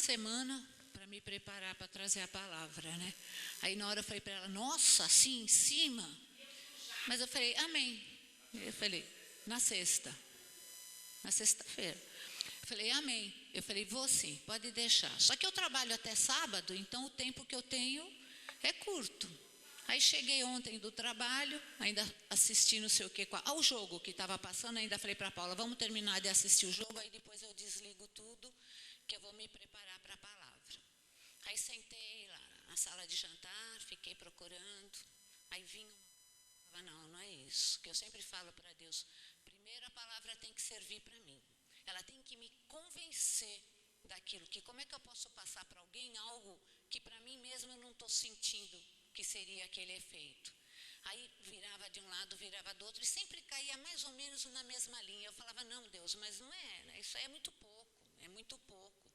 semana para me preparar para trazer a palavra, né? Aí na hora eu falei para ela, nossa, assim em cima? Mas eu falei, amém. Eu falei, na sexta-feira. Eu falei, amém. Eu falei, vou sim, pode deixar. Só que eu trabalho até sábado, então o tempo que eu tenho é curto. Aí cheguei ontem do trabalho, ainda assisti não sei o que, ao jogo que estava passando, ainda falei para a Paula, vamos terminar de assistir o jogo, aí depois eu desligo tudo, que eu vou me preparar para a palavra. Aí sentei lá na sala de jantar, fiquei procurando, aí vinha não é isso, que eu sempre falo para Deus, primeiro a palavra tem que servir para mim, ela tem que me convencer daquilo, que como é que eu posso passar para alguém algo que para mim mesmo eu não estou sentindo que seria aquele efeito. Aí virava de um lado, virava do outro, e sempre caía mais ou menos na mesma linha. Eu falava, não, Deus, mas não é, né? Isso aí é muito pouco.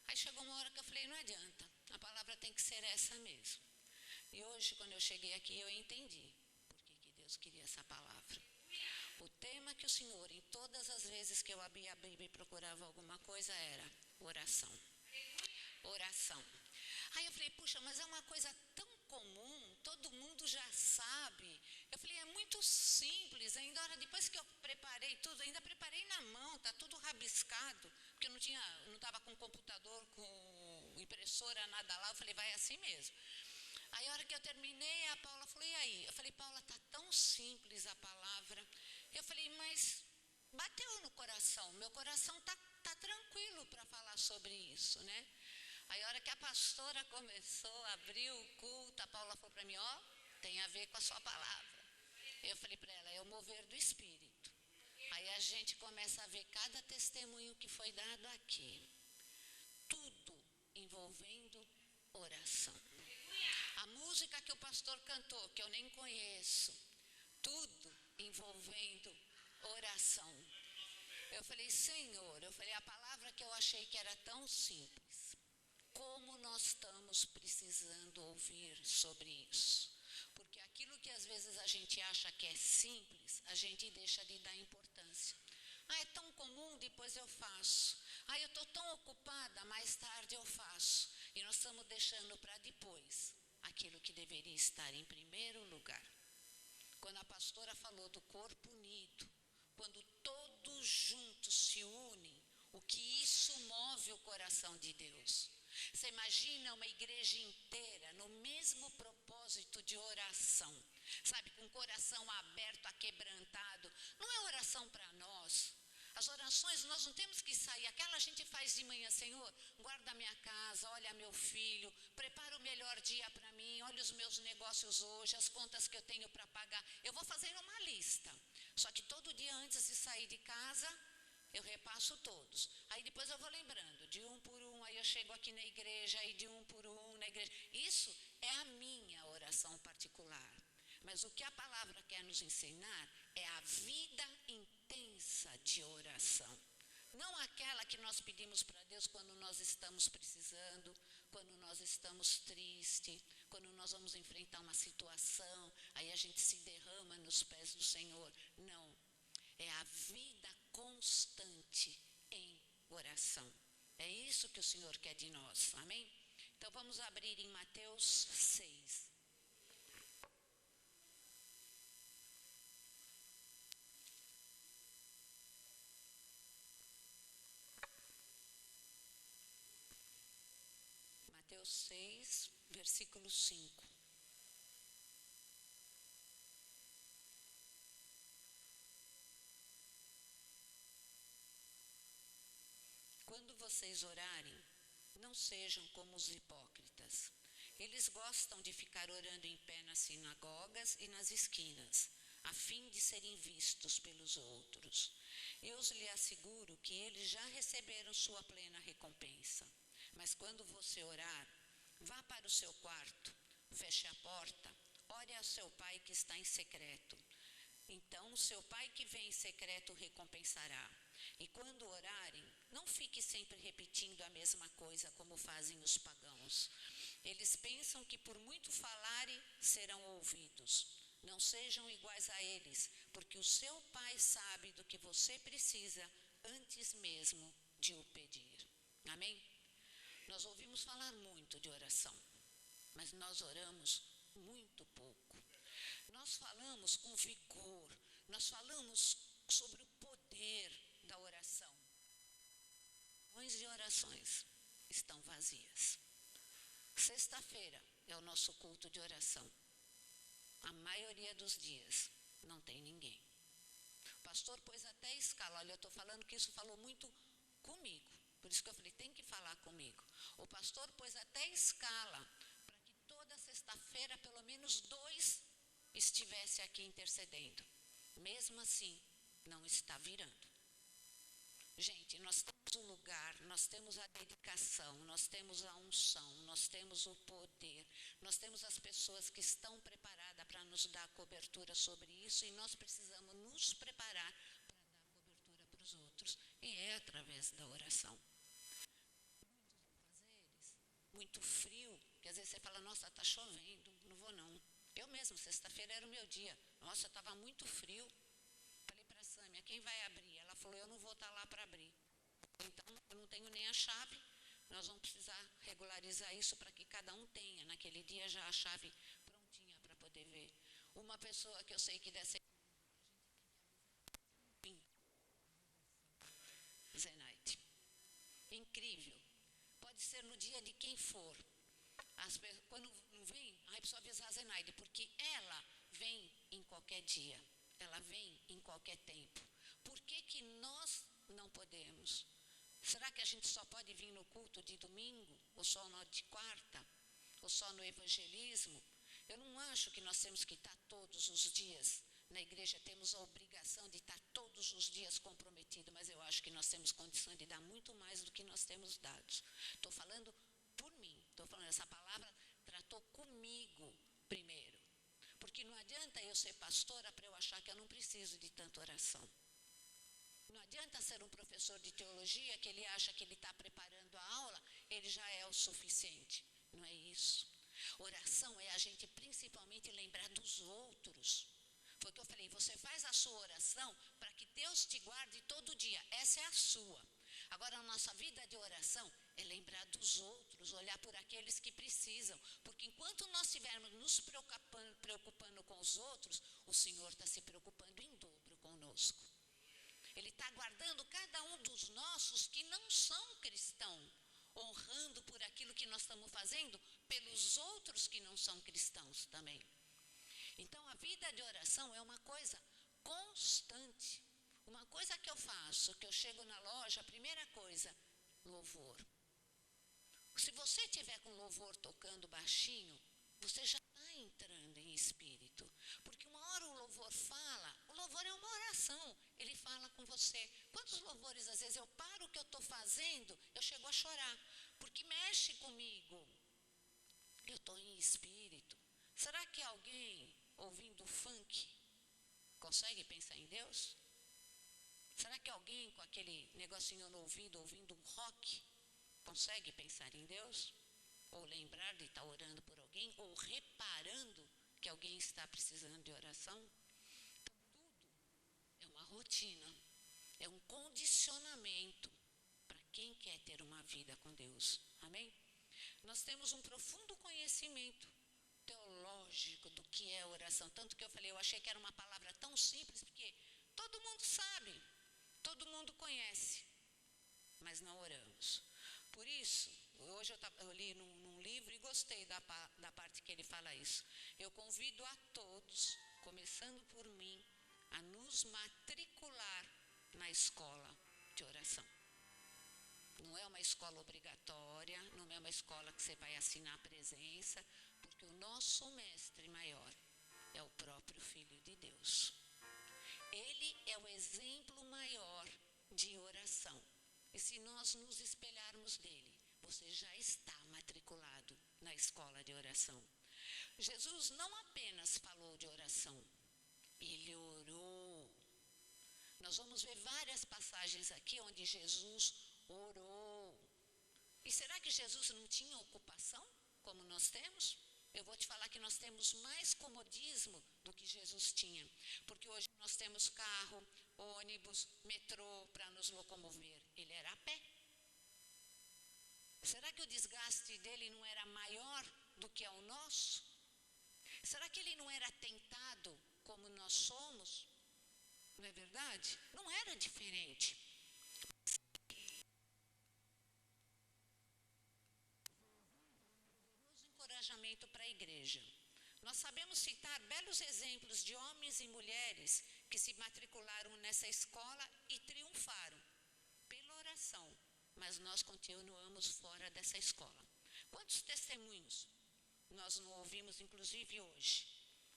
Aí chegou uma hora que eu falei, não adianta, a palavra tem que ser essa mesmo. E hoje, quando eu cheguei aqui, eu entendi por que Deus queria essa palavra. O tema que o Senhor, em todas as vezes que eu abria a Bíblia e procurava alguma coisa, era oração. Oração. Aí eu falei, puxa, mas é uma coisa tão comum, todo mundo já sabe. Eu falei, é muito simples, ainda depois que eu preparei tudo, ainda preparei na mão, está tudo rabiscado, porque eu não estava com computador, com impressora, nada lá, eu falei, vai assim mesmo. Aí a hora que eu terminei, a Paula falou, e aí? Eu falei, Paula, está tão simples a palavra. Eu falei, mas bateu no coração, meu coração está tranquilo para falar sobre isso, né? Aí a hora que a pastora começou a abrir o culto, a Paula falou para mim, tem a ver com a sua palavra. Eu falei para ela, é o mover do Espírito. Aí a gente começa a ver cada testemunho que foi dado aqui. Tudo envolvendo oração. A música que o pastor cantou, que eu nem conheço, tudo envolvendo oração. Eu falei, Senhor, a palavra que eu achei que era tão simples, como nós estamos precisando ouvir sobre isso? Porque aquilo que às vezes a gente acha que é simples, a gente deixa de dar importância. É tão comum, depois eu faço. Eu estou tão ocupada, mais tarde eu faço. E nós estamos deixando para depois aquilo que deveria estar em primeiro lugar. Quando a pastora falou do corpo unido, quando todos juntos se unem, o que isso move o coração de Deus? Você imagina uma igreja inteira no mesmo propósito de oração, sabe, com o coração aberto, aquebrantado. Não é oração para nós. As orações nós não temos que sair, aquela a gente faz de manhã, Senhor, guarda a minha casa, olha meu filho, prepara o melhor dia para mim, olha os meus negócios hoje, as contas que eu tenho para pagar. Eu vou fazendo uma lista, só que todo dia antes de sair de casa, eu repasso todos. Aí depois eu vou lembrando, de um por um, aí eu chego aqui na igreja, aí de um por um na igreja. Isso é a minha oração particular. Mas o que a palavra quer nos ensinar é a vida intensa de oração. Não aquela que nós pedimos para Deus quando nós estamos precisando, quando nós estamos tristes, quando nós vamos enfrentar uma situação, aí a gente se derrama nos pés do Senhor. Não, é a vida constante em oração. É isso que o Senhor quer de nós, amém? Então vamos abrir em Mateus 6. Mateus 6, versículo 5. Quando vocês orarem, não sejam como os hipócritas. Eles gostam de ficar orando em pé nas sinagogas e nas esquinas, a fim de serem vistos pelos outros. Eu lhe asseguro que eles já receberam sua plena recompensa. Mas quando você orar, vá para o seu quarto, feche a porta, ore ao seu pai que está em secreto. Então o seu pai que vem em secreto recompensará. E quando orarem, não fique sempre repetindo a mesma coisa como fazem os pagãos. Eles pensam que por muito falarem serão ouvidos. Não sejam iguais a eles, porque o seu pai sabe do que você precisa antes mesmo de o pedir. Amém? Nós ouvimos falar muito de oração, mas nós oramos muito pouco. Nós falamos com vigor, nós falamos sobre o poder da oração. Milhões de orações estão vazias. Sexta-feira é o nosso culto de oração. A maioria dos dias não tem ninguém. O pastor pôs até escala. Olha, eu estou falando que isso falou muito comigo. Por isso que eu falei, tem que falar comigo. O pastor pôs até escala para que toda sexta-feira, pelo menos 2 estivesse aqui intercedendo. Mesmo assim, não está virando. Gente, nós temos o lugar, nós temos a dedicação, nós temos a unção, nós temos o poder, nós temos as pessoas que estão preparadas para nos dar cobertura sobre isso e nós precisamos nos preparar para dar cobertura para os outros. E é através da oração. Muito frio, que às vezes você fala, nossa, está chovendo, não vou não. Eu mesmo, sexta-feira era o meu dia, nossa, estava muito frio. Falei para a Sâmia, quem vai abrir? Ela falou, eu não vou estar lá para abrir. Então, eu não tenho nem a chave, nós vamos precisar regularizar isso para que cada um tenha, naquele dia, já a chave prontinha para poder ver. Uma pessoa que eu sei que deve ser Zenaide. Incrível. Pode ser no dia de quem for. Quando não vem, aí precisa avisar a Zenaide, porque ela vem em qualquer dia. Ela vem em qualquer tempo. Por que nós não podemos? Será que a gente só pode vir no culto de domingo? Ou só no de quarta? Ou só no evangelismo? Eu não acho que nós temos que estar todos os dias na igreja, temos a obrigação de estar todos os dias comprometidos, mas eu acho que nós temos condição de dar muito mais do que nós temos dados. Estou falando por mim, estou falando, essa palavra tratou comigo primeiro. Porque não adianta eu ser pastora para eu achar que eu não preciso de tanta oração. Não adianta ser um professor de teologia que ele acha que ele está preparando a aula, ele já é o suficiente. Não é isso. Oração é a gente principalmente lembrar dos outros. Foi o que eu falei, você faz a sua oração para que Deus te guarde todo dia. Essa é a sua. Agora, a nossa vida de oração é lembrar dos outros, olhar por aqueles que precisam. Porque enquanto nós estivermos nos preocupando com os outros, o Senhor está se preocupando em dobro conosco. Ele está guardando cada um dos nossos que não são cristãos, honrando por aquilo que nós estamos fazendo pelos outros que não são cristãos também. Então, a vida de oração é uma coisa constante. Uma coisa que eu faço, que eu chego na loja, a primeira coisa, louvor. Se você tiver com louvor tocando baixinho, você já está entrando em espírito. Porque uma hora o louvor fala, o louvor é uma oração, ele fala com você. Quantos louvores, às vezes, eu paro o que eu estou fazendo, eu chego a chorar, porque mexe comigo. Eu estou em espírito. Será que alguém ouvindo funk consegue pensar em Deus? Será que alguém com aquele negocinho no ouvido, ouvindo um rock, consegue pensar em Deus? Ou lembrar de estar orando por alguém? Ou reparando que alguém está precisando de oração? Então, tudo é uma rotina, é um condicionamento para quem quer ter uma vida com Deus. Amém? Nós temos um profundo conhecimento teológico do que é oração. Tanto que eu falei, eu achei que era uma palavra tão simples, porque todo mundo sabe, todo mundo conhece, mas não oramos. Por isso, hoje eu li num livro e gostei da parte que ele fala isso. Eu convido a todos, começando por mim, a nos matricular na escola de oração. Não é uma escola obrigatória, não é uma escola que você vai assinar a presença, porque o nosso mestre maior é o próprio Filho de Deus. Ele é o exemplo maior de oração. E se nós nos espelharmos dele, você já está matriculado na escola de oração. Jesus não apenas falou de oração, ele orou. Nós vamos ver várias passagens aqui onde Jesus orou. E será que Jesus não tinha ocupação, como nós temos? Eu vou te falar que nós temos mais comodismo do que Jesus tinha. Porque hoje nós temos carro, ônibus, metrô para nos locomover. Ele era a pé. Será que o desgaste dele não era maior do que o nosso? Será que ele não era tentado como nós somos? Não é verdade? Não era diferente. Encorajamento para a igreja. Nós sabemos citar belos exemplos de homens e mulheres que se matricularam nessa escola e triunfaram pela oração, mas nós continuamos fora dessa escola. Quantos testemunhos nós não ouvimos, inclusive hoje?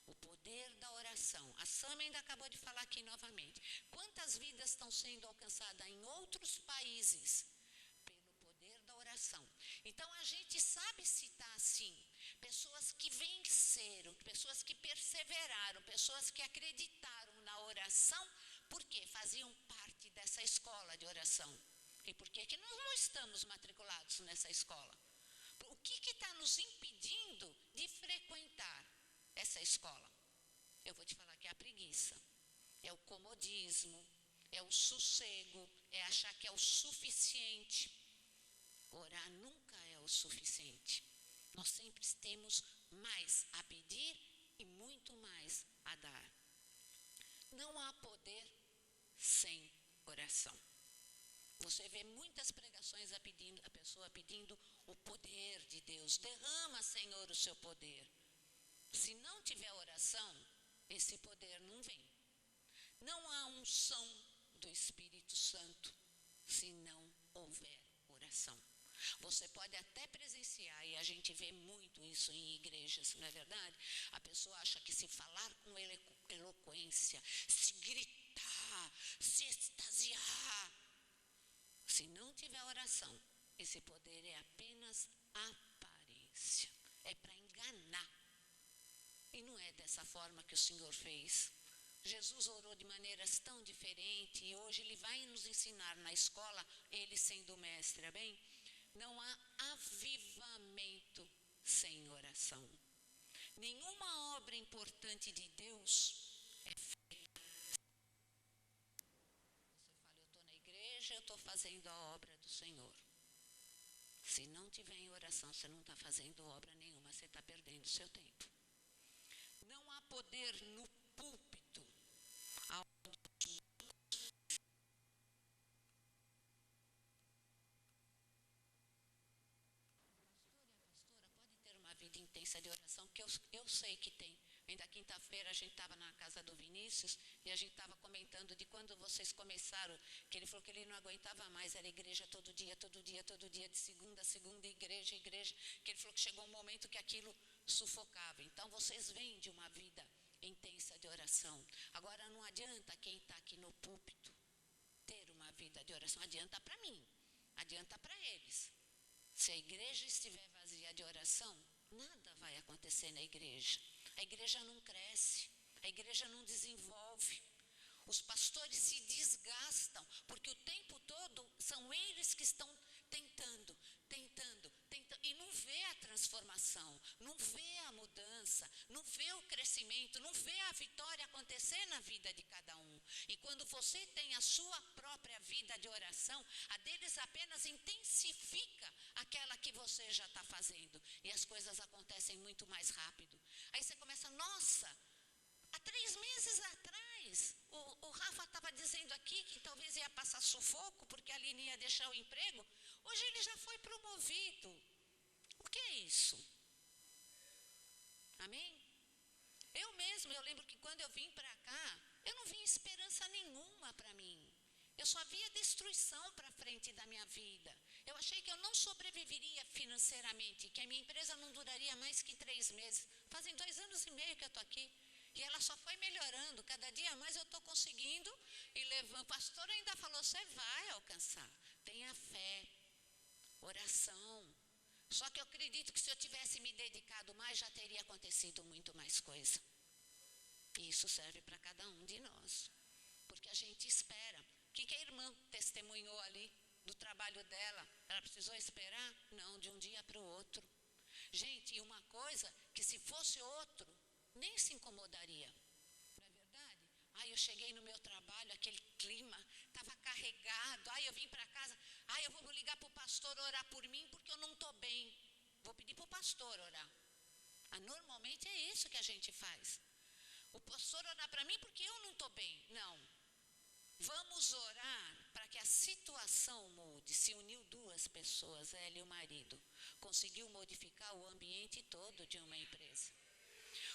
O poder da oração. A Sam ainda acabou de falar aqui novamente. Quantas vidas estão sendo alcançadas em outros países pelo poder da oração? Então a gente sabe citar assim, pessoas que venceram, pessoas que perseveraram, pessoas que acreditaram na oração, porque faziam parte dessa escola de oração. E por que nós não estamos matriculados nessa escola? O que está nos impedindo de frequentar essa escola? Eu vou te falar que é a preguiça, é o comodismo, é o sossego, é achar que é o suficiente. Orar nunca é o suficiente. Nós sempre temos mais a pedir e muito mais a dar. Não há poder sem oração. Você vê muitas pregações a pessoa pedindo o poder de Deus. Derrama, Senhor, o seu poder. Se não tiver oração, esse poder não vem. Não há unção do Espírito Santo se não houver oração. Você pode até presenciar, e a gente vê muito isso em igrejas, não é verdade? A pessoa acha que se falar com eloquência, se gritar, se extasiar, se não tiver oração, esse poder é apenas aparência. É para enganar. E não é dessa forma que o Senhor fez. Jesus orou de maneiras tão diferentes e hoje Ele vai nos ensinar na escola, Ele sendo o mestre, bem? Não há avivamento sem oração. Nenhuma obra importante de Deus é feita. Você fala, eu estou na igreja, eu estou fazendo a obra do Senhor. Se não tiver em oração, você não está fazendo obra nenhuma, você está perdendo seu tempo. Não há poder no púlpito. Pastora, pode ter uma vida intensa de oração, que eu sei que tem. Ainda quinta-feira a gente estava na casa do Vinícius e a gente estava comentando de quando vocês começaram, que ele falou que ele não aguentava mais, era igreja todo dia, de segunda a segunda, igreja, que ele falou que chegou um momento que aquilo sufocava. Então vocês vêm de uma vida intensa de oração. Agora não adianta quem está aqui no púlpito ter uma vida de oração, adianta para mim, adianta para eles. Se a igreja estiver vazia de oração, nada vai acontecer na igreja. A igreja não cresce, a igreja não desenvolve. Os pastores se desgastam, porque o tempo todo são eles que estão tentando, e não vê a transformação, não vê a mudança, não vê o crescimento, não vê a vitória acontecer na vida de cada um. E quando você tem a sua própria vida de oração, a deles apenas intensifica aquela que você já está fazendo. E as coisas acontecem muito mais rápido. Aí você começa, nossa, há 3 meses atrás, o Rafa estava dizendo aqui que talvez ia passar sufoco, porque a Aline ia deixar o emprego. Hoje ele já foi promovido. O que é isso? Amém? Eu lembro que quando eu vim para cá, eu não vi esperança nenhuma para mim. Eu só via destruição para frente da minha vida. Eu achei que eu não sobreviveria financeiramente, que a minha empresa não duraria mais que 3 meses. Fazem 2 anos e meio que eu estou aqui. E ela só foi melhorando, cada dia mais eu estou conseguindo e levando. O pastor ainda falou, você vai alcançar. Tenha fé, oração. Só que eu acredito que se eu tivesse me dedicado mais, já teria acontecido muito mais coisa. E isso serve para cada um de nós. Porque a gente espera. O que a irmã testemunhou ali do trabalho dela? Ela precisou esperar? Não, de um dia para o outro. Gente, e uma coisa que se fosse outro, nem se incomodaria. Não é verdade? Aí eu cheguei no meu trabalho, aquele clima, estava carregado. Aí eu vim para casa, eu vou ligar para o pastor orar por mim, porque eu não estou bem. Vou pedir para o pastor orar. Normalmente é isso que a gente faz. O pastor orar para mim porque eu não estou bem. Não. Vamos orar para que a situação mude. Se uniu duas pessoas, ela e o marido. Conseguiu modificar o ambiente todo de uma empresa.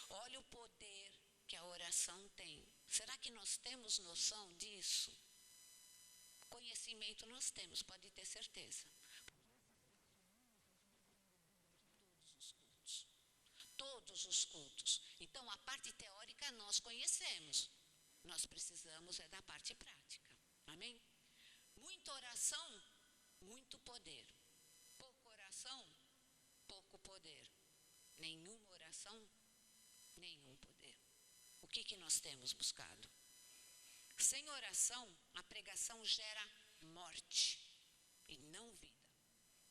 Olha o poder que a oração tem. Será que nós temos noção disso? Conhecimento nós temos, pode ter certeza. Todos os cultos. Então, a parte teórica nós conhecemos. Nós precisamos da parte prática. Amém? Muita oração, muito poder. Pouca oração, pouco poder. Nenhuma oração, nenhum poder. O que nós temos buscado? Sem oração, a pregação gera morte e não vida.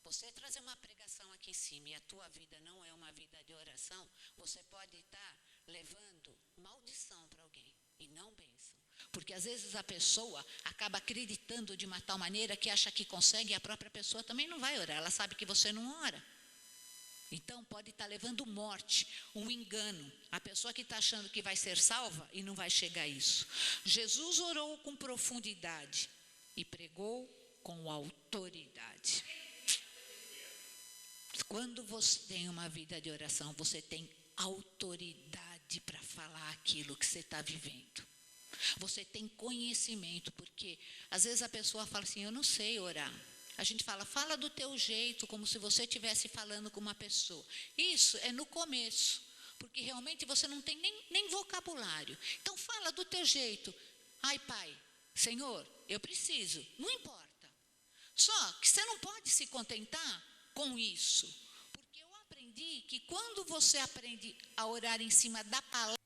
Você trazer uma pregação aqui em cima e a tua vida não é uma vida de oração, você pode estar levando maldição para alguém e não bênção. Porque às vezes a pessoa acaba acreditando de uma tal maneira que acha que consegue e a própria pessoa também não vai orar. Ela sabe que você não ora. Então pode estar levando morte, um engano. A pessoa que está achando que vai ser salva e não vai chegar a isso. Jesus orou com profundidade e pregou com autoridade. Quando você tem uma vida de oração, você tem autoridade para falar aquilo que você está vivendo. Você tem conhecimento, porque às vezes a pessoa fala assim, eu não sei orar. A gente fala do teu jeito, como se você estivesse falando com uma pessoa. Isso é no começo, porque realmente você não tem nem vocabulário. Então fala do teu jeito. Ai, Pai, Senhor, eu preciso. Não importa. Só que você não pode se contentar com isso. Porque eu aprendi que quando você aprende a orar em cima da palavra,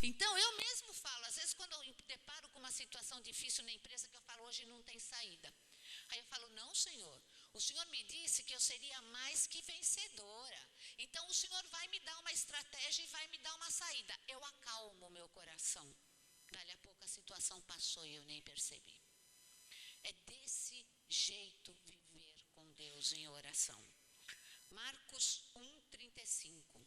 então, eu mesmo falo, às vezes quando eu me deparo com uma situação difícil na empresa, que eu falo, hoje não tem saída. Aí eu falo, não, Senhor, o Senhor me disse que eu seria mais que vencedora. Então, o Senhor vai me dar uma estratégia e vai me dar uma saída. Eu acalmo o meu coração. Dali a pouco a situação passou e eu nem percebi. É desse jeito viver com Deus em oração. Marcos 1:35.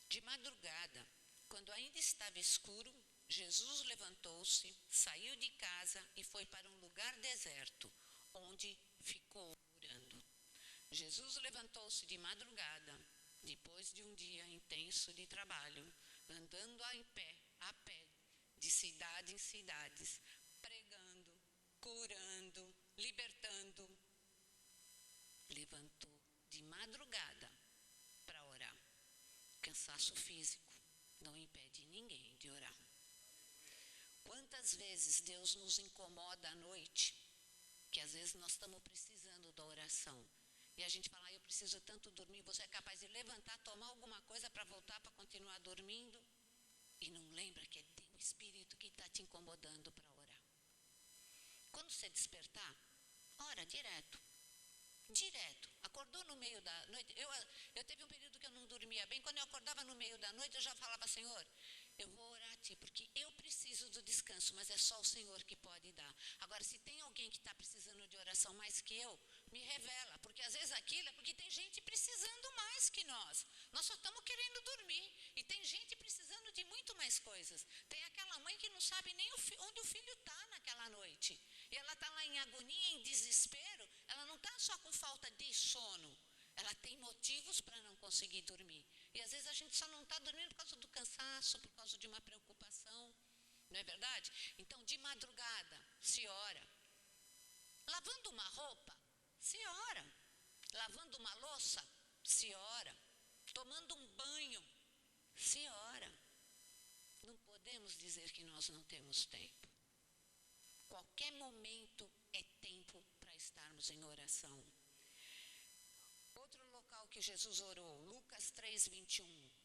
De madrugada, quando ainda estava escuro, Jesus levantou-se, saiu de casa e foi para um lugar deserto, onde ficou orando. Jesus levantou-se de madrugada, depois de um dia intenso de trabalho, andando a pé, de cidade em cidades, pregando, curando, libertando. Levantou de madrugada para orar. Cansaço físico não impede ninguém de orar. Quantas vezes Deus nos incomoda à noite, que às vezes nós estamos precisando da oração, e a gente fala, eu preciso tanto dormir, você é capaz de levantar, tomar alguma coisa para voltar, para continuar dormindo, e não lembra que é o Espírito que está te incomodando para orar. Quando você despertar, ora direto. Acordou no meio da noite, eu teve um período que eu não dormia bem, quando eu acordava no meio da noite, eu já falava, Senhor, eu vou orar a Ti, porque eu preciso do descanso, mas é só o Senhor que pode dar. Agora, se tem alguém que está precisando de oração mais que eu, me revela, porque às vezes aquilo é porque tem gente precisando mais que nós. Nós só estamos querendo dormir e tem gente precisando de muito mais coisas. Tem aquela mãe que não sabe nem onde o filho está naquela noite. E ela está lá em agonia, em desespero. Ela não está só com falta de sono. Ela tem motivos para não conseguir dormir. E às vezes a gente só não está dormindo por causa do cansaço, por causa de uma preocupação. Não é verdade? Então, de madrugada, se ora. Lavando uma roupa, se ora. Lavando uma louça, se ora. Tomando um banho, se ora. Não podemos dizer que nós não temos tempo. Qualquer momento é tempo para estarmos em oração. Outro local que Jesus orou, Lucas 3, 21.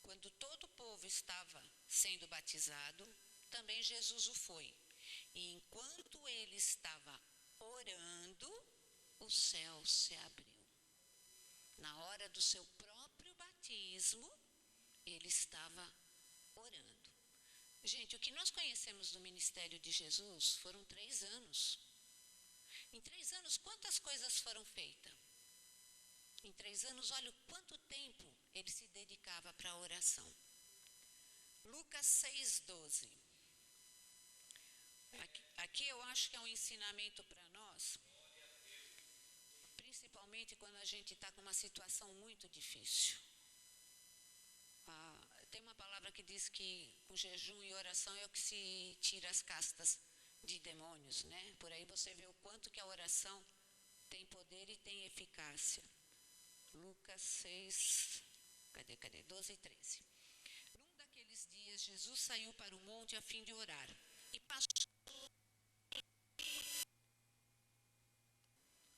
Quando todo o povo estava sendo batizado, também Jesus o foi. E enquanto ele estava orando, o céu se abriu. Na hora do seu próprio batismo, ele estava orando. Gente, o que nós conhecemos do ministério de Jesus foram 3 anos. Em 3 anos, quantas coisas foram feitas? Em 3 anos, olha o quanto tempo ele se dedicava para a oração. Lucas 6,12. Aqui eu acho que é um ensinamento para nós, principalmente quando a gente está com uma situação muito difícil. Tem uma palavra que diz que com jejum e oração é o que se tira as castas de demônios, né? Por aí você vê o quanto que a oração tem poder e tem eficácia. Lucas 6, 12 e 13. Num daqueles dias, Jesus saiu para o monte a fim de orar. E passou.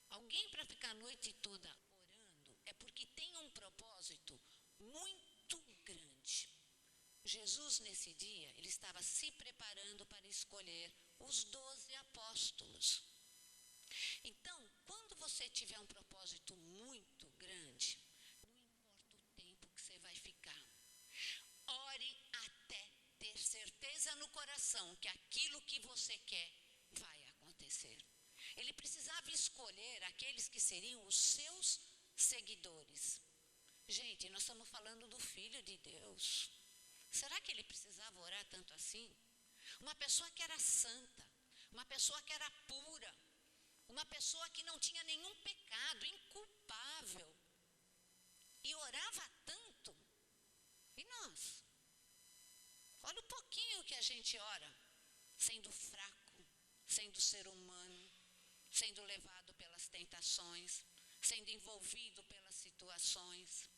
Alguém para ficar a noite toda orando é porque tem um propósito muito grande. Jesus, nesse dia, ele estava se preparando para escolher os 12 apóstolos. Então, quando você tiver um propósito muito grande, não importa o tempo que você vai ficar, ore até ter certeza no coração que aquilo que você quer vai acontecer. Ele precisava escolher aqueles que seriam os seus seguidores. Gente, nós estamos falando do Filho de Deus. Será que ele precisava orar tanto assim? Uma pessoa que era santa, uma pessoa que era pura, uma pessoa que não tinha nenhum pecado, inculpável, e orava tanto. E nós? Olha o pouquinho que a gente ora, sendo fraco, sendo ser humano, sendo levado pelas tentações, sendo envolvido pelas situações.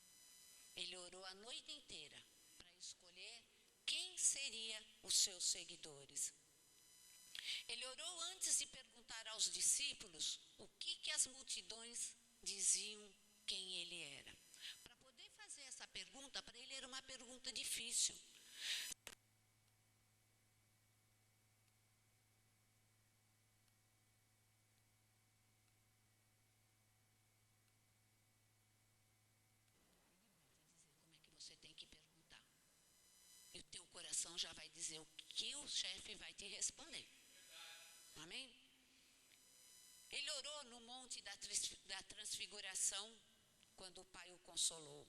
Ele orou a noite inteira para escolher quem seria os seus seguidores. Ele orou antes de perguntar aos discípulos o que as multidões diziam quem ele era. Para poder fazer essa pergunta, para ele era uma pergunta difícil. Como é que você tem que perguntar? E o teu coração já vai dizer o que o chefe vai te responder. Amém? Ele orou no monte da transfiguração, quando o Pai o consolou.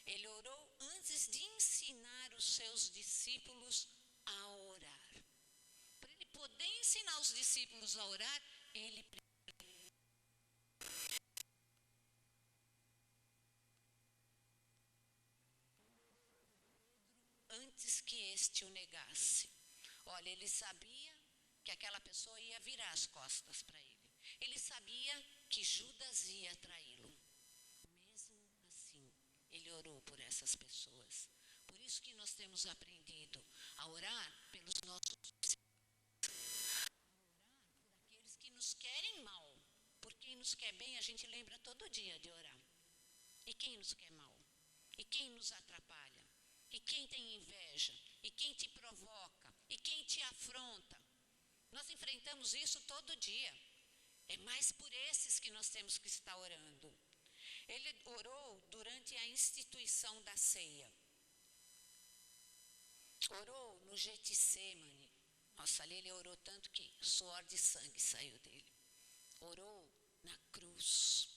Ele orou antes de ensinar os seus discípulos a orar. Para ele poder ensinar os discípulos a orar, ele antes que este o negasse. Olha, ele sabia que aquela pessoa ia virar as costas para ele. Ele sabia que Judas ia traí-lo. Mesmo assim, ele orou por essas pessoas. Por isso que nós temos aprendido a orar pelos nossos discípulos, a orar por aqueles que nos querem mal. Por quem nos quer bem, a gente lembra todo dia de orar. E quem nos quer mal? E quem nos atrapalha? E quem tem inveja? E quem te provoca? E quem te afronta? Nós enfrentamos isso todo dia. É mais por esses que nós temos que estar orando. Ele orou durante a instituição da ceia. Orou no Getsêmani. Nossa, ali ele orou tanto que suor de sangue saiu dele. Orou na cruz,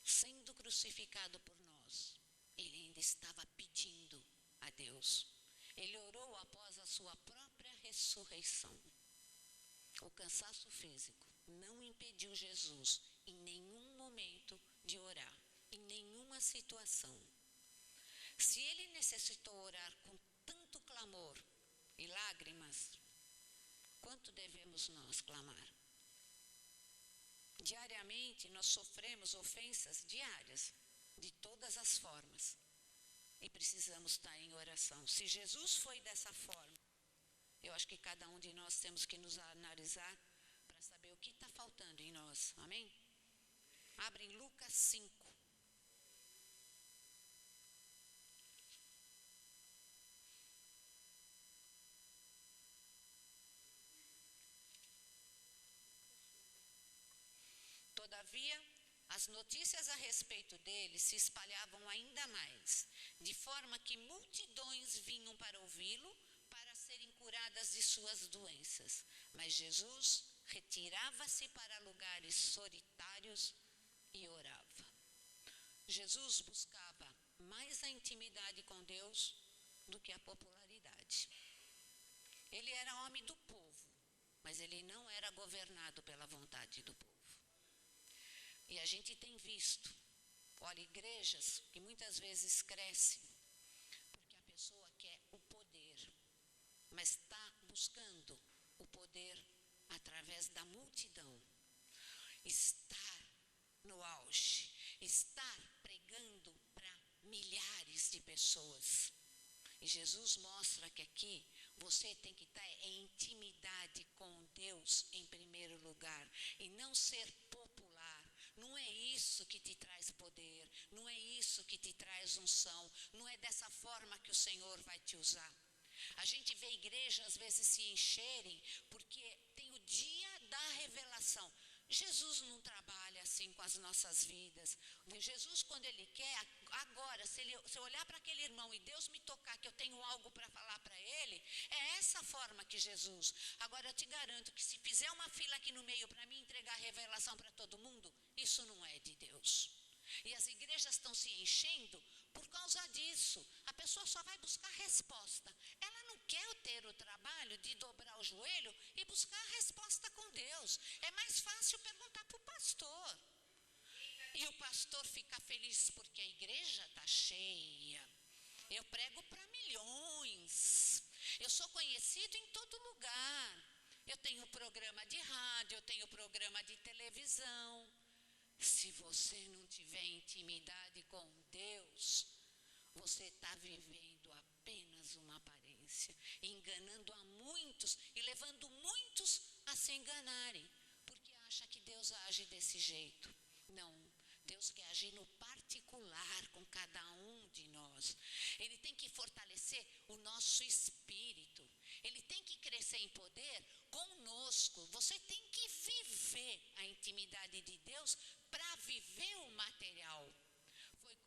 sendo crucificado por nós. Ele ainda estava pedindo a Deus. Ele orou após a sua própria ressurreição. O cansaço físico não impediu Jesus em nenhum momento de orar, em nenhuma situação. Se ele necessitou orar com tanto clamor e lágrimas, quanto devemos nós clamar? Diariamente nós sofremos ofensas diárias, de todas as formas, e precisamos estar em oração. Se Jesus foi dessa forma, eu acho que cada um de nós temos que nos analisar para saber o que está faltando em nós, amém? Abre em Lucas 5. Todavia, as notícias a respeito dele se espalhavam ainda mais, de forma que multidões vinham para ouvi-lo, para serem curadas de suas doenças. Mas Jesus retirava-se para lugares solitários e orava. Jesus buscava mais a intimidade com Deus do que a popularidade. Ele era homem do povo, mas ele não era governado pela vontade do povo. E a gente tem visto, olha, igrejas que muitas vezes crescem, porque a pessoa quer o poder, mas está buscando o poder através da multidão. Estar no auge, estar pregando para milhares de pessoas. E Jesus mostra que aqui você tem que estar em intimidade com Deus em primeiro lugar e não ser popular. Não é isso que te traz poder, não é isso que te traz unção, não é dessa forma que o Senhor vai te usar. A gente vê igrejas às vezes se encherem porque tem o dia da revelação. Jesus não trabalha assim com as nossas vidas. Jesus, quando Ele quer, agora, se eu olhar para aquele irmão e Deus me tocar que eu tenho algo para falar para ele, é essa forma que Jesus. Agora eu te garanto que se fizer uma fila aqui no meio para mim entregar revelação para todo mundo, isso não é de Deus. E as igrejas estão se enchendo por causa disso. A pessoa só vai buscar resposta. Ela não quer ter o trabalho de dobrar o joelho e buscar a resposta com Deus. É mais fácil perguntar para o pastor. E o pastor fica feliz porque a igreja está cheia. Eu prego para milhões. Eu sou conhecido em todo lugar. Eu tenho programa de rádio, eu tenho programa de televisão. Se você não tiver intimidade com Deus, você está vivendo apenas uma aparência, enganando a muitos e levando muitos a se enganarem, porque acha que Deus age desse jeito. Não, Deus quer agir no particular com cada um de nós. Ele tem que fortalecer o nosso espírito. Ele tem que crescer em poder conosco. Você tem que viver a intimidade de Deus para viver o material.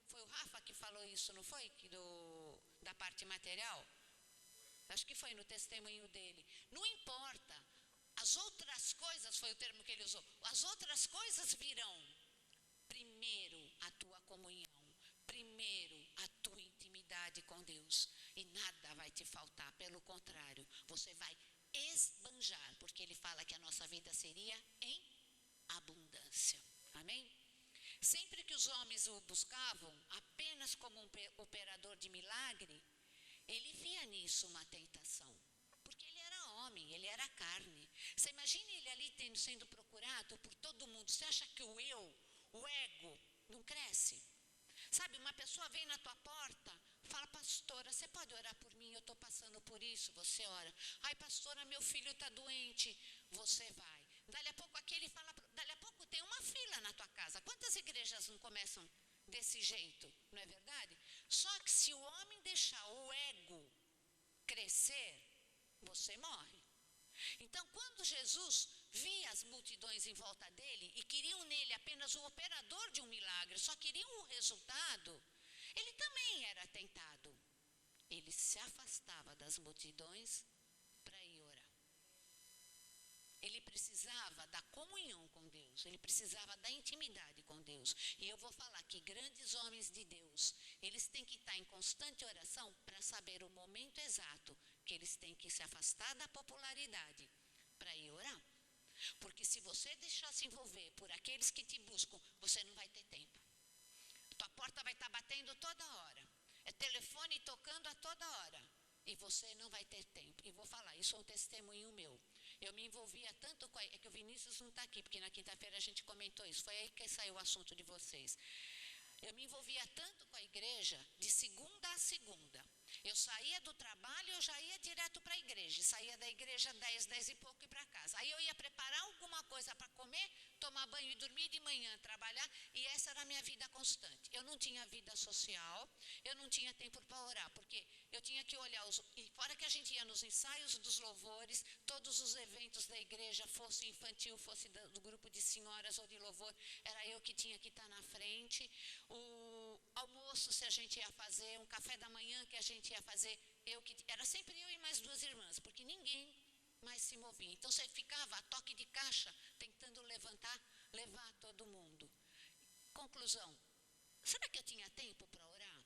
Foi o Rafa que falou isso, não foi? Da parte material? Acho que foi no testemunho dele. Não importa. As outras coisas, foi o termo que ele usou. As outras coisas virão. Primeiro a tua comunhão. Primeiro a tua intimidade com Deus. E nada vai te faltar. Pelo contrário, você vai esbanjar. Porque ele fala que a nossa vida seria em abundância. Amém? Sempre que os homens o buscavam apenas como um operador de milagre, ele via nisso uma tentação. Porque ele era homem, ele era carne. Você imagina ele ali sendo procurado por todo mundo. Você acha que o ego, não cresce? Sabe, uma pessoa vem na tua porta, fala, pastora, você pode orar por mim? Eu estou passando por isso. Você ora. Ai, pastora, meu filho está doente. Você vai. Dali a pouco aquele fala, dali a pouco tem uma fila na tua casa. Quantas igrejas não começam desse jeito, não é verdade? Só que se o homem deixar o ego crescer, você morre. Então, quando Jesus via as multidões em volta dele e queriam nele apenas o operador de um milagre, só queriam o resultado, ele também era tentado. Ele se afastava das multidões para ir orar. Ele precisava da comunhão com Deus, ele precisava da intimidade com Deus. E eu vou falar que grandes homens de Deus, eles têm que estar em constante oração para saber o momento exato que eles têm que se afastar da popularidade para ir orar. Porque se você deixar se envolver por aqueles que te buscam, você não vai ter tempo. Tua porta vai estar batendo toda hora. É telefone tocando a toda hora. E você não vai ter tempo. E vou falar, isso é um testemunho meu. Eu me envolvia tanto com... É que o Vinícius não está aqui, porque na quinta-feira a gente comentou isso. Foi aí que saiu o assunto de vocês. Eu me envolvia tanto com a igreja, de segunda a segunda. Eu saía do trabalho, eu já ia direto para a igreja. Saía da igreja 10 e pouco e para casa. Aí eu ia preparar alguma coisa para comer, tomar banho e dormir de manhã, trabalhar. E essa era a minha vida constante. Eu não tinha vida social, eu não tinha tempo para orar. Porque eu tinha que olhar, e fora que a gente ia nos ensaios dos louvores, todos os eventos da igreja, fosse infantil, fosse do grupo de senhoras ou de louvor, era eu que tinha que estar na frente. O almoço, se a gente ia fazer, um café da manhã que a gente ia fazer, era sempre eu e mais 2 irmãs, porque ninguém mais se movia. Então você ficava a toque de caixa, tentando levar todo mundo. Conclusão, será que eu tinha tempo para orar?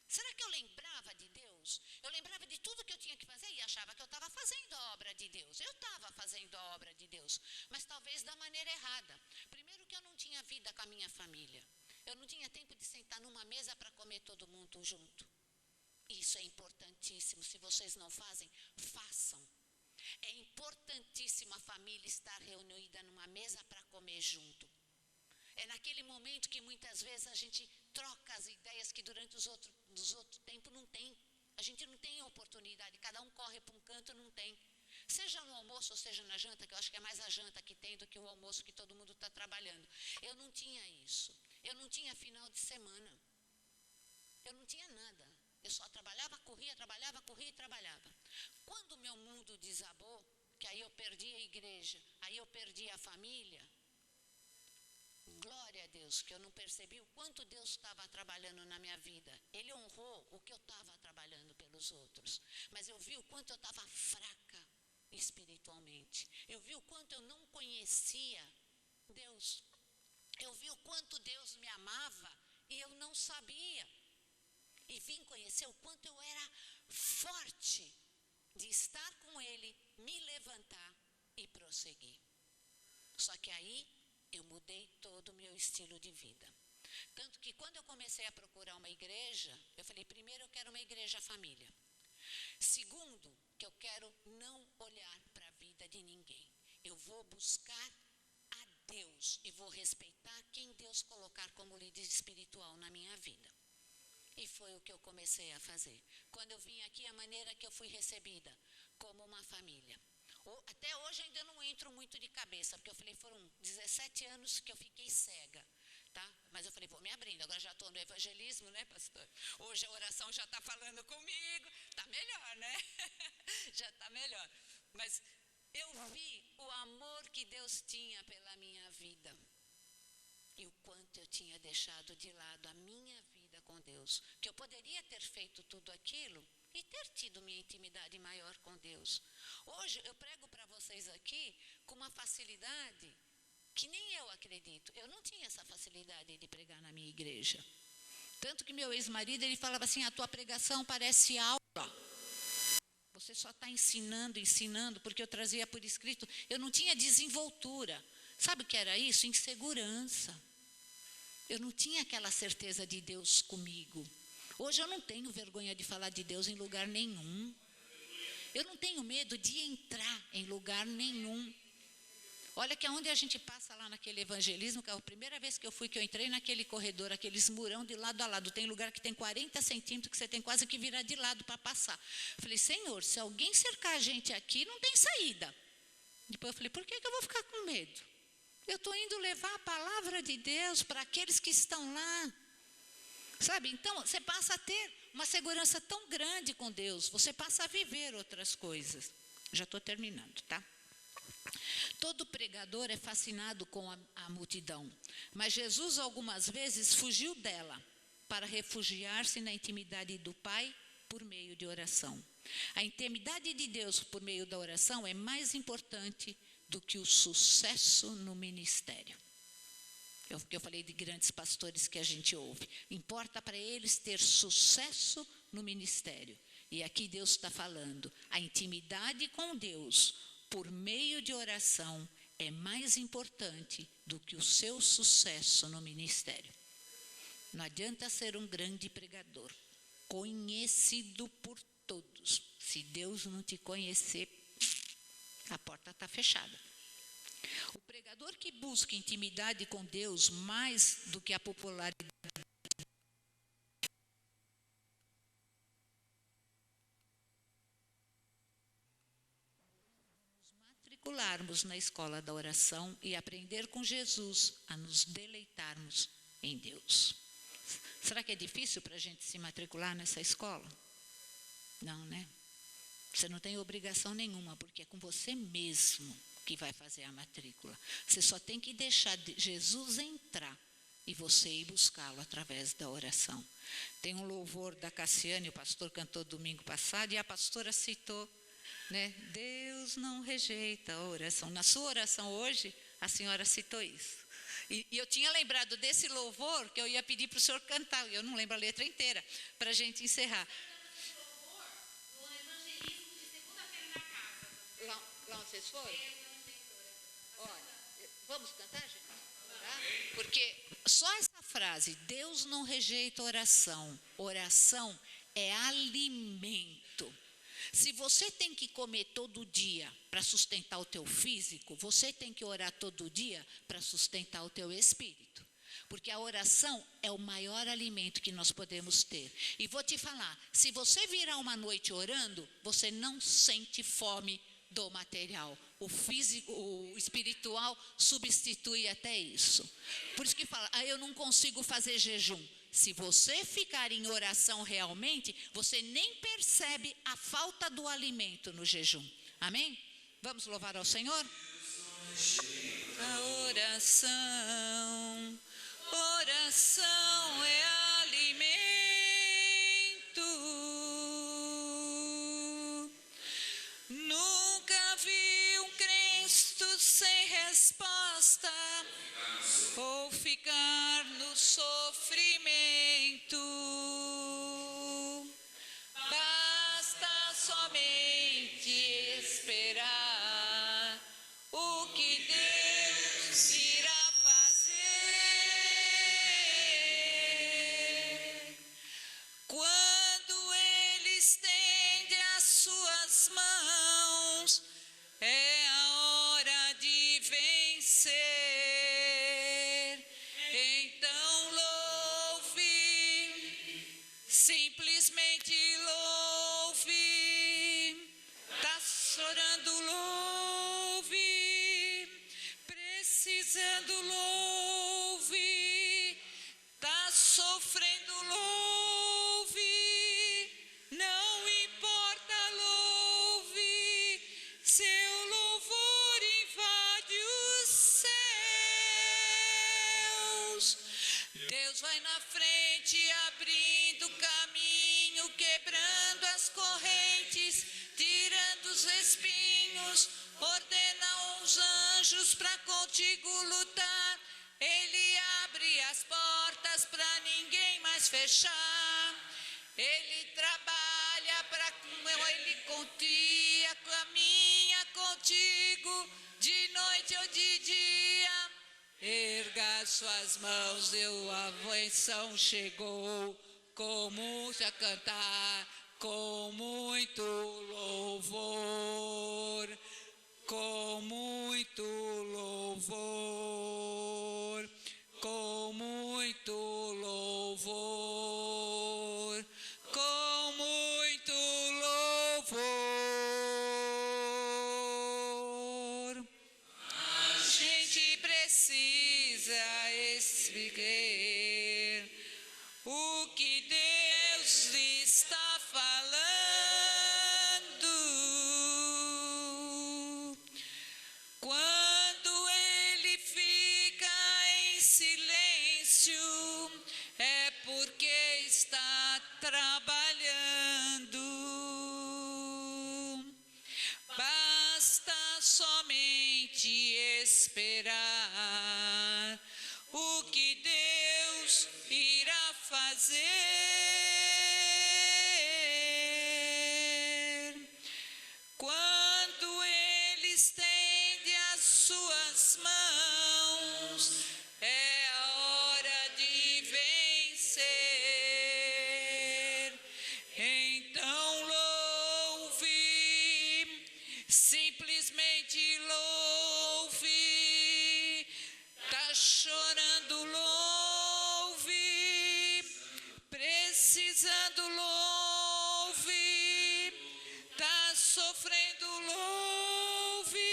Será que eu lembrava de Deus? Eu lembrava de tudo que eu tinha que fazer e achava que eu estava fazendo a obra de Deus. Eu estava fazendo a obra de Deus, mas talvez da maneira errada. Primeiro que eu não tinha vida com a minha família. Eu não tinha tempo de sentar numa mesa para comer todo mundo junto. Isso é importantíssimo. Se vocês não fazem, façam. É importantíssimo a família estar reunida numa mesa para comer junto. É naquele momento que muitas vezes a gente troca as ideias que durante os outros tempos não tem. A gente não tem oportunidade, cada um corre para um canto, não tem. Seja no almoço ou seja na janta, que eu acho que é mais a janta que tem do que o almoço que todo mundo está trabalhando. Eu não tinha isso. Eu não tinha final de semana. Eu não tinha nada. Eu só trabalhava, corria e trabalhava. Quando o meu mundo desabou, que aí eu perdi a igreja, aí eu perdi a família, glória a Deus, que eu não percebi o quanto Deus estava trabalhando na minha vida. Ele honrou o que eu estava trabalhando pelos outros. Mas eu vi o quanto eu estava fraca espiritualmente. Eu vi o quanto eu não conhecia Deus. Eu vi o quanto Deus me amava e eu não sabia. E vim conhecer o quanto eu era forte de estar com Ele, me levantar e prosseguir. Só que aí eu mudei todo o meu estilo de vida. Tanto que quando eu comecei a procurar uma igreja, eu falei, primeiro eu quero uma igreja família. Segundo, que eu quero não olhar para a vida de ninguém. Eu vou buscar a Deus e vou respeitar quem Deus colocar como líder espiritual na minha vida. E foi o que eu comecei a fazer. Quando eu vim aqui, a maneira que eu fui recebida, como uma família. Até hoje ainda não entro muito de cabeça, porque eu falei, foram 17 anos que eu fiquei cega, tá? Mas eu falei, vou me abrindo, agora já estou no evangelismo, né, pastor? Hoje a oração já está falando comigo, está melhor, né? Já está melhor. Mas eu vi o amor que Deus tinha pela minha vida. E o quanto eu tinha deixado de lado a minha vida com Deus. Que eu poderia ter feito tudo aquilo e ter tido minha intimidade maior com Deus. Hoje eu prego para vocês aqui com uma facilidade que nem eu acredito. Eu não tinha essa facilidade de pregar na minha igreja. Tanto que meu ex-marido, ele falava assim, a tua pregação parece aula. Você só está ensinando, porque eu trazia por escrito. Eu não tinha desenvoltura. Sabe o que era isso? Insegurança. Eu não tinha aquela certeza de Deus comigo. Hoje eu não tenho vergonha de falar de Deus em lugar nenhum. Eu não tenho medo de entrar em lugar nenhum. Olha que aonde a gente passa lá naquele evangelismo, que é a primeira vez que eu entrei naquele corredor, aqueles murão de lado a lado. Tem lugar que tem 40 centímetros, que você tem quase que virar de lado para passar. Eu falei, Senhor, se alguém cercar a gente aqui, não tem saída. Depois eu falei, por que eu vou ficar com medo? Eu estou indo levar a palavra de Deus para aqueles que estão lá. Sabe, então você passa a ter uma segurança tão grande com Deus. Você passa a viver outras coisas. Já estou terminando, tá? Todo pregador é fascinado com a multidão, mas Jesus algumas vezes fugiu dela para refugiar-se na intimidade do Pai por meio de oração. A intimidade de Deus por meio da oração é mais importante do que o sucesso no ministério. Eu falei de grandes pastores que a gente ouve. Importa para eles ter sucesso no ministério. E aqui Deus está falando, a intimidade com Deus por meio de oração é mais importante do que o seu sucesso no ministério. Não adianta ser um grande pregador, conhecido por todos. Se Deus não te conhecer, a porta está fechada. O pregador que busca intimidade com Deus mais do que a popularidade, matricularmos na escola da oração e aprender com Jesus a nos deleitarmos em Deus. Será que é difícil para a gente se matricular nessa escola? Não, né? Você não tem obrigação nenhuma, porque é com você mesmo que vai fazer a matrícula. Você só tem que deixar Jesus entrar e você ir buscá-lo através da oração. Tem um louvor da Cassiane, o pastor cantou domingo passado, e a pastora citou, né? Deus não rejeita a oração. Na sua oração hoje, a senhora citou isso. E eu tinha lembrado desse louvor que eu ia pedir para o senhor cantar, eu não lembro a letra inteira, para a gente encerrar. Lá onde vocês foram? Olha, vamos cantar, gente? Tá? Porque só essa frase, Deus não rejeita oração. Oração é alimento. Se você tem que comer todo dia para sustentar o teu físico, você tem que orar todo dia para sustentar o teu espírito. Porque a oração é o maior alimento que nós podemos ter. E vou te falar, se você virar uma noite orando, você não sente fome do material. O físico, o espiritual substitui até isso. Por isso que fala, eu não consigo fazer jejum. Se você ficar em oração realmente, você nem percebe a falta do alimento no jejum. Amém? Vamos louvar ao Senhor? A oração, oração é alimento. Nunca vi um Cristo sem resposta ou ficar no sofrimento. Basta somente esperar o que Deus irá fazer. Quando Ele estende as suas mãos, é a hora de vencer. Então louve, simplesmente louve. Tá chorando, louve. Precisando, louve. Tá sofrendo, louve. Não importa, louve. Seu louvor invade os céus. Deus vai na frente, abrindo caminho, quebrando as correntes, tirando os espinhos, ordena os anjos para contigo lutar. Ele abre as portas para ninguém mais fechar. Ele trabalha para ele confia, caminha contigo de noite ou de dia. Erga suas mãos, a benção chegou, como se a cantar, com muito louvor, com muito louvor, com muito louvor, com muito louvor. A gente precisa explicar o que Deus está falando. silêncio é porque está trabalhando. Basta somente esperar o que Deus irá fazer. Quando Ele estende as suas mãos, é a hora de vencer. Então louve, simplesmente louve. Tá chorando, louve. Precisando, louve. Tá sofrendo, louve.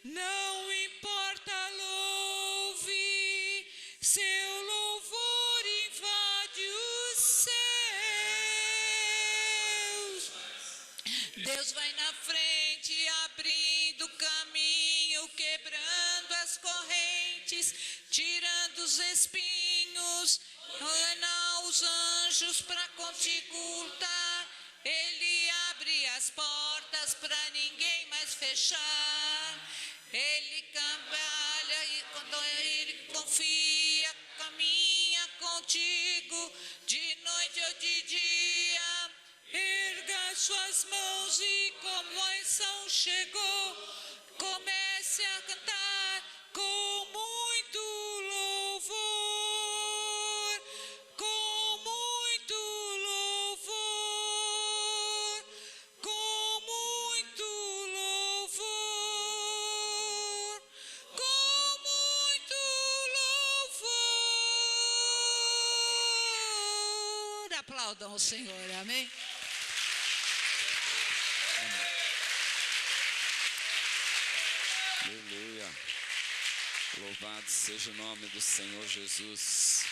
Não importa, louve. Seu louvor invade os céus. Deus vai na frente, abrindo caminho, quebrando as correntes, tirando os espinhos, ordenar os anjos para contigo lutar. Ele abre as portas para ninguém mais fechar. Ele trabalha e quando ele confia, caminha contigo, de noite ou de dia. Erga suas mãos e como a unção chegou, comece a cantar com muito louvor, com muito louvor, com muito louvor, com muito louvor. Aplaudam o Senhor, amém? Aleluia. Louvado seja o nome do Senhor Jesus.